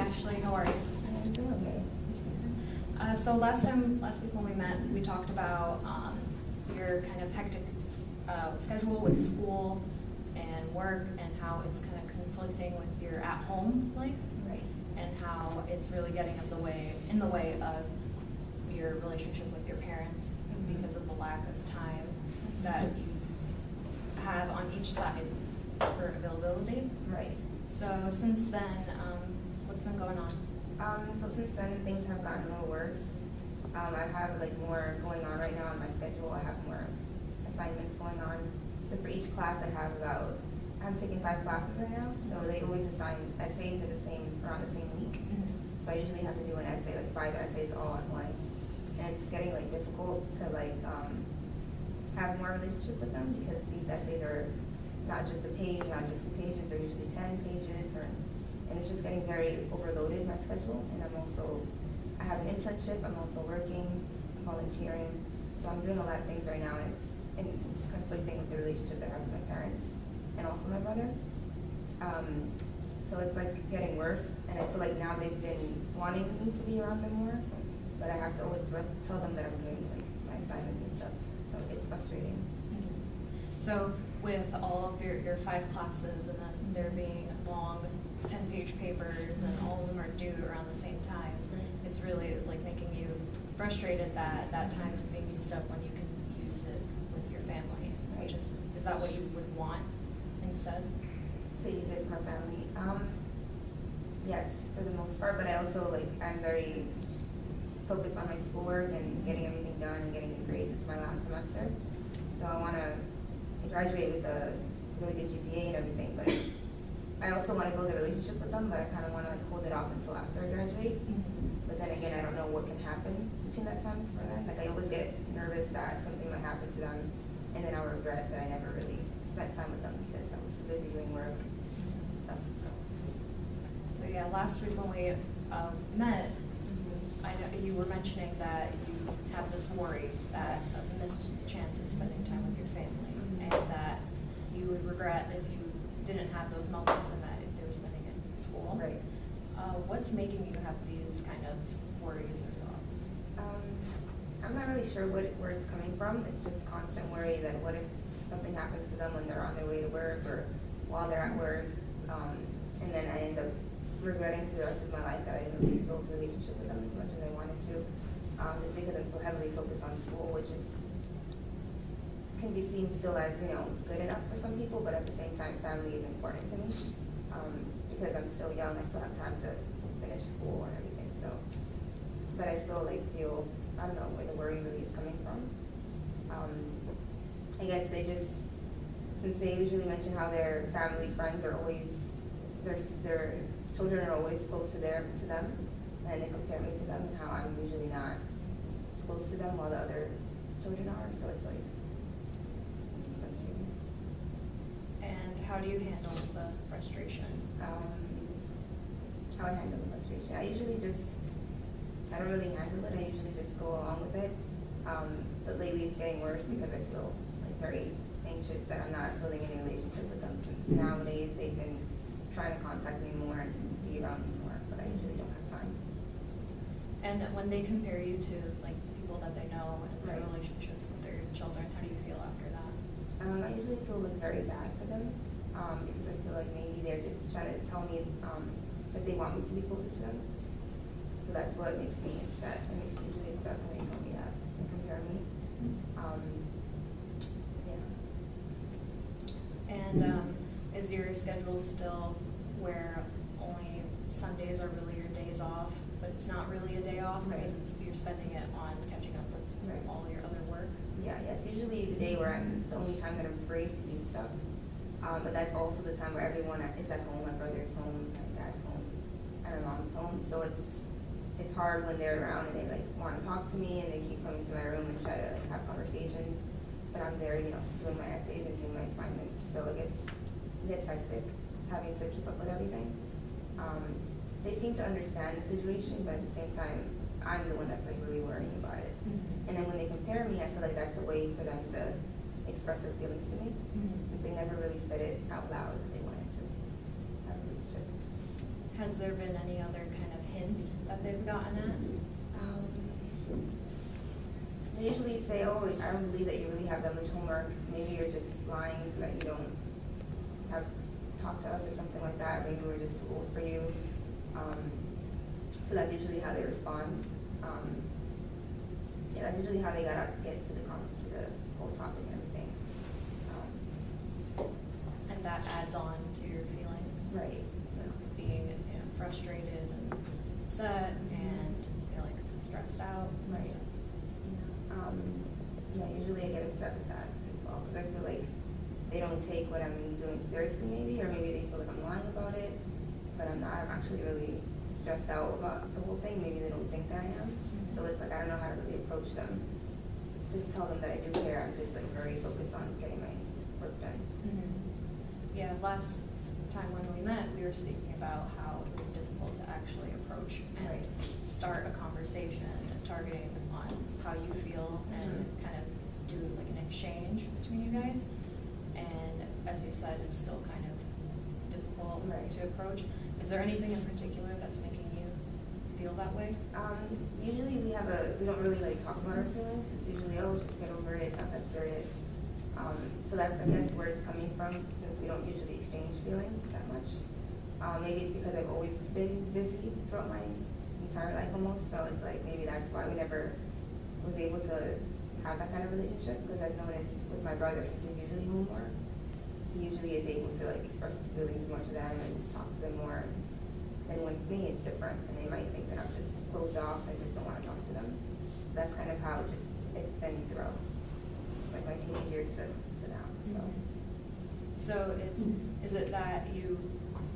Ashley. How are you? I'm doing okay. So last week when we met, we talked about your kind of hectic schedule with school and work, and how it's kind of conflicting with your at-home life, Right. and how it's really getting in the way of your relationship with your parents because of the lack of time that you have on each side for availability. Right. So since then, what's been going on? So since then, things have gotten a little worse. I have like more going on right now on my schedule. I have more assignments going on. So for each class, I'm taking 5 classes right now. So they always assign essays around the same week. So I usually have to do an essay, like 5 essays all at once. And it's getting like difficult to have more relationship with them, because these essays are not just a page, not just 2 pages, they're usually 10 pages, and it's just getting very overloaded, my schedule. And I have an internship, I'm also working, volunteering, so I'm doing a lot of things right now, and it's conflicting with the relationship that I have with my parents, and also my brother. So it's like getting worse, and I feel like now they've been wanting me to be around them more, but I have to always tell them that I'm doing like my assignments and stuff, so it's frustrating. So with all of your 5 classes, and then there being long 10-page papers, and all of them are due around the same time, it's really like making you frustrated that that time is being used up when you can use it with your family. Right. Is that what you would want instead? To use it with my family. Yes, for the most part, but I'm very focused on my schoolwork and getting everything done and getting the grades. It's my last semester, so I want to graduate with a really good GPA and everything, but I also want to build a relationship with them, but I kind of want to hold it off until after I graduate. But then again, I don't know what can happen between that time for them. Like, I always get nervous that something might happen to them, and then I'll regret that I never really spent time with them because I was so busy doing work and stuff. So yeah, last week when we met, I know you were mentioning that you have this worry that of a missed chance of spending time with your family, and that you would regret if you didn't have those moments, and that if they were spending it in school. Right. What's making you have these kind of worries or thoughts? I'm not really sure where it's coming from. It's just constant worry that what if something happens to them when they're on their way to work or while they're at work, and then I end up regretting for the rest of my life that I didn't really build a relationship with them as much as I wanted to, just because I'm so heavily focused on school, which can be seen still as, good enough for some people, but at the same time, family is important to me, because I'm still young. I still have time to finish school and everything, so, but I still feel, I don't know where the worry really is coming from. I guess since they usually mention how their family friends are always, their children are always close to them, and they compare me to them, and how I'm usually not close to them while the other children are, so it's frustrating. And how do you handle the frustration? How I handle the frustration, I don't really handle it, I usually just go along with it, but lately it's getting worse because I feel very anxious that I'm not building any relationship with them, since nowadays they've been trying to contact me more and be around me more, but I usually don't have time. And when they compare you to people that they know and their Right. relationships with their children, how do you feel after that? I usually feel very bad for them, because I feel like maybe they're just trying to tell me that they want me to be closer to them. So that's what makes me upset. It makes me usually upset when they tell me that and compare me. Yeah. And is your schedule still where only Sundays are really your days off, but it's not really a day off because you're spending it on catching up with all your other work? Yeah, it's usually the day where I'm the only time that I'm free to do stuff. But that's also the time where everyone is at home. My brother's home, my dad's home, and my mom's home. So it's hard when they're around and they want to talk to me and they keep coming to my room and try to have conversations. But I'm there, doing my essays and doing my assignments. So it gets hectic having to keep up with everything. They seem to understand the situation, but at the same time, I'm the one that's really worrying about it. And then when they compare me, I feel like that's a way for them to express their feelings to me. Since they never really said it out loud that they wanted to have a relationship. Has there been any other kind of hints that they've gotten at? They usually say, oh, I don't believe that you really have that much homework. Maybe you're just lying so that you don't have talk to us or something like that. Maybe we're just too old for you. So that's usually how they respond. Yeah, that's usually how they get to the whole topic and everything. And that adds on to your feelings? Right. Being frustrated and upset and feeling stressed out. Right. Yeah, usually I get upset with that as well, because I feel like they don't take what I'm doing seriously maybe, or maybe they feel like I'm lying about it, but I'm not. I'm actually really stressed out about the whole thing. Maybe they don't think that I am. So it's like I don't know how to really approach them. Just tell them that I do care. I'm just like very focused on getting my work done. Mm-hmm. Yeah, last time when we met, we were speaking about how it was difficult to actually approach and Right. start a conversation targeting on how you feel and kind of do like an exchange between you guys. And as you said, it's still kind of difficult Right. to approach. Is there anything in particular that's making you feel that way? Usually we don't really like talk about our feelings. It's usually, oh, just get over it, not that serious. So that's, I guess, where it's coming from, since we don't usually exchange feelings that much. Maybe it's because I've always been busy throughout my entire life almost, so it's like maybe that's why we never was able to have that kind of relationship, because I've noticed with my brother, since he's usually home more, he usually is able to like express his feelings more to them and talk to them more. And with me, it's different, and they might think that I'm just closed off and just don't want to talk to them. That's kind of how it's been throughout like my teenage years to now. So is it that you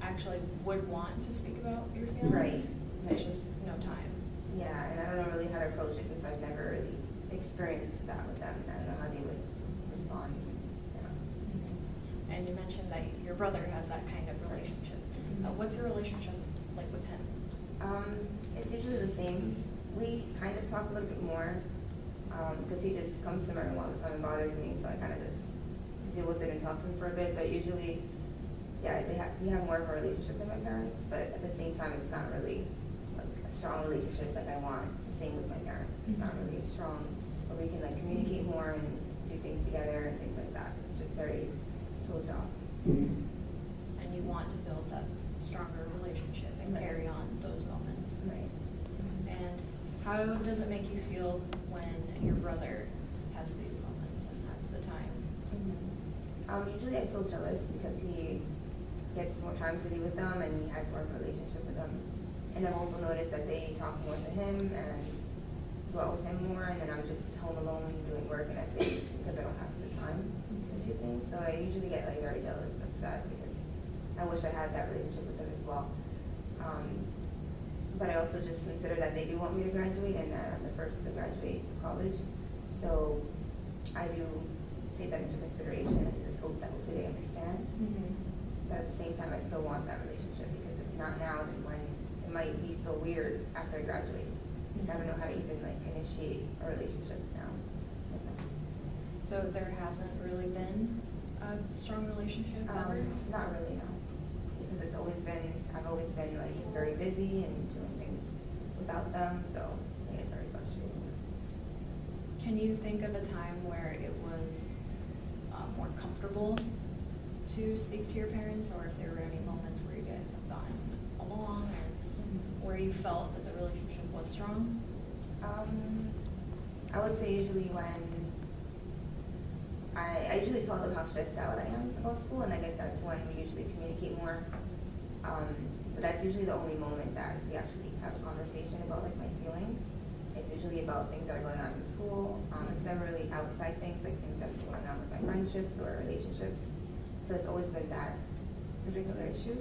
actually would want to speak about your feelings? Right. It's just no time. Yeah, and I don't know really how to approach it, since I've never really experienced that with them. I don't know how they would respond. Yeah. And you mentioned that your brother has that kind of relationship. What's your relationship like with him? It's usually the same. We kind of talk a little bit more, because he just comes to my room all the time and bothers me, so I kind of just deal with it and talk to him for a bit. But usually, yeah, we have more of a relationship than my parents, but at the same time, it's not really like a strong relationship like I want. Same with my parents. It's not really strong, where we can like communicate more and do things together and things like that. It's just very closed off. And you want to build that stronger relationship and Right. carry on those moments. Right. And how does it make you feel when your brother has these moments and has the time? Usually I feel jealous, because he gets more time to be with them and he has more of a relationship with them. And I've also noticed that they talk more to him and go out with him more, and then I'm just home alone doing work and essays because I don't have the time to do things. So I usually get like very jealous and upset, because I wish I had that relationship with them as well. But I also just consider that they do want me to graduate, and that I'm the first to graduate college. So I do take that into consideration and just hope that hopefully they understand. But at the same time, I still want that relationship, because if not now, then when it might be so weird after I graduate. I don't know how to even like initiate a relationship now with them. So there hasn't really been a strong relationship ever? Not really, no. Because I've always been like very busy and doing things without them, so I think it's very frustrating. Can you think of a time where it was more comfortable to speak to your parents, or if there were any moments where you guys have gotten along, or where you felt that the relationship was strong? I would say usually when I usually tell them how stressed out I am about school, and I guess that's when we usually communicate more. But that's usually the only moment that we actually have a conversation about like my feelings. It's usually about things that are going on in school. It's never really outside things, like things that are going on with my friendships or relationships. So it's always been that particular issue.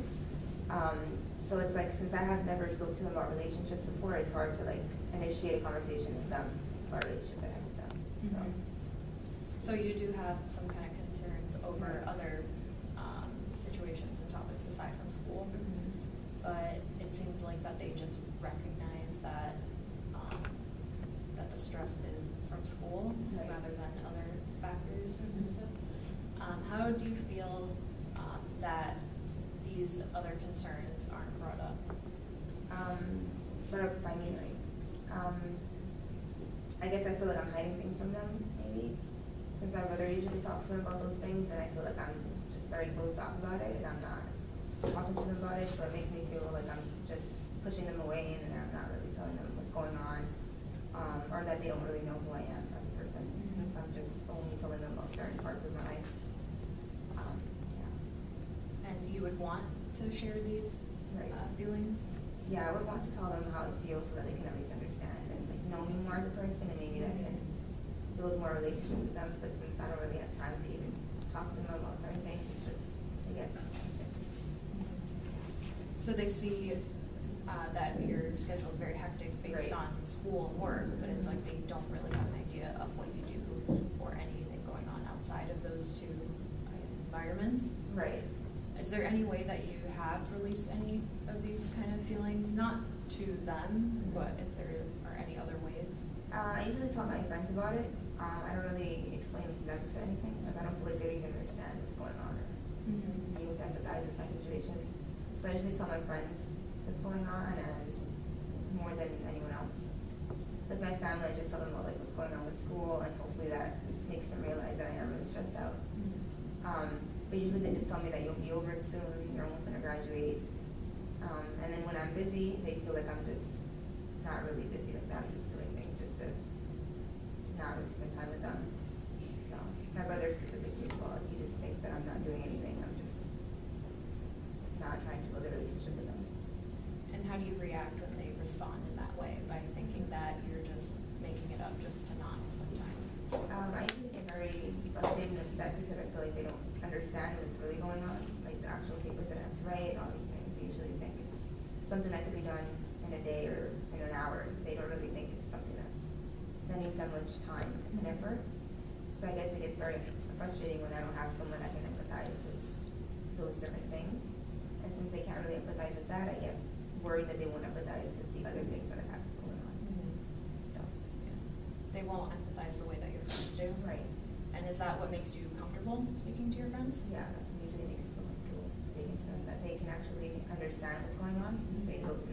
So it's like, since I have never spoke to them about relationships before, it's hard to like initiate a conversation with them about a relationship I have with them. So you do have some kind of concerns over other situations and topics aside from school, but it seems like that they just recognize that that the stress is from school rather than other factors and stuff. How do you feel that these other concerns aren't brought up what I mean, like, I guess I feel like I'm hiding things from them, maybe. Since my brother usually talks to them about those things, and I feel like I'm just very closed off about it, and I'm not talking to them about it, so it makes me feel like I'm just pushing them away, and then I'm not really telling them what's going on, or that they don't really know who I am as a person, since I'm just only telling them about certain parts of my life. Yeah. And you would want to share these Right. feelings? Yeah, I would want to tell them how it feels so that they can at least understand and like know me more as a person, and maybe I can build more relationship with them. But since I don't really have time to even talk to them about certain things, it's just, I guess. So they see that your schedule is very hectic based Right. on school and work, but it's like they don't really have an idea of what you do or anything going on outside of those two, I guess, environments. Right. Is there any way that you have released any of these kind of feelings, not to them, but if there are any other ways? I usually tell my friends about it. I don't really explain them to anything, because I don't feel like they even understand what's going on or be able to empathize with my situation. So I usually tell my friends what's going on, and more than anyone else. With my family, I just tell them about like what's going on with school, and hopefully that makes them realize that I am really stressed out. But usually they just tell me that you'll be over it soon, you're almost gonna graduate. And then when I'm busy, they feel like I'm just not really busy, like that I'm just doing things just to not really spend time with them. So my brother specifically, well, he just thinks that I'm not doing anything, I'm just not trying to build a relationship with them. And how do you react when they respond in that way, by thinking that you're just making it up just to not spend time? I usually get very frustrated and upset because I feel like they don't understand what's really going on, like the actual papers that I have to write, all these things. They usually think it's something that could be done in a day or in an hour. They don't really think it's something that needs that much time and effort. So I guess it gets very frustrating when I don't have someone that can empathize with those certain things. And since they can't really empathize with that, I get worried that they won't empathize with the other things that I have going on. So. Yeah. They won't empathize the way that your friends do? Right. And is that what makes you comfortable speaking to your friends? Yeah, that's usually makes me feel comfortable speaking to them, that they can actually understand what's going on, since they go through